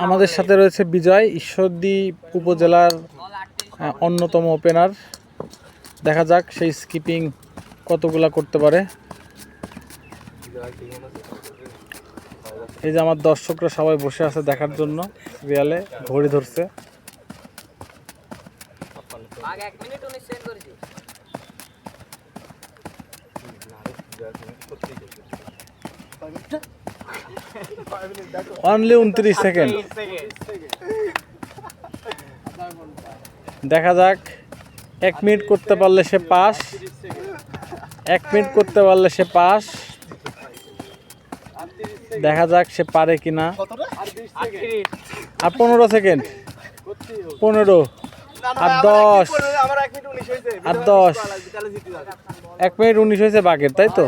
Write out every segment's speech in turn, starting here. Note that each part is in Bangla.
আমাদের সাথে রয়েছে বিজয়, ঈশ্বরদী উপজেলার অন্যতম ওপেনার। দেখা যাক সেই স্কিপিং কতগুলা করতে পারে। এই যে আমার দর্শকরা সবাই বসে আছে দেখার জন্য, রিয়ালে ঘড়ি ধরছে। Only 29 second. দেখা যাক 1 মিনিট করতে পারলে সে পাস, 1 মিনিট করতে পারলে সে পাস। দেখা যাক সে পারে কিনা। আর 15 সেকেন্ড, 15 আর 10 আর 10। 1 মিনিট 19 হয়েছে বাঘের, তাই তো?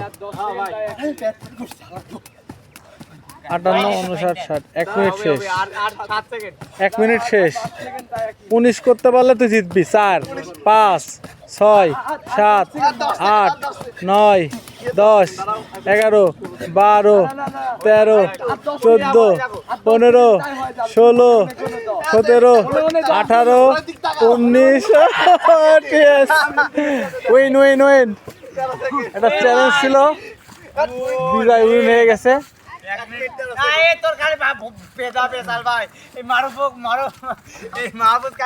58, 59, 60। 1 মিনিট শেষ, 1 মিনিট শেষ। 19 করতে পারলে তুই জিতবি। 4, 5, 6, 7, 8, 9, 10, 11, 12, 13, 14, 15, 16, 17, 18, 19। Win win win. এটা চ্যালেঞ্জ ছিল, বিজয় উইন হয়ে গেছে। তোর খালি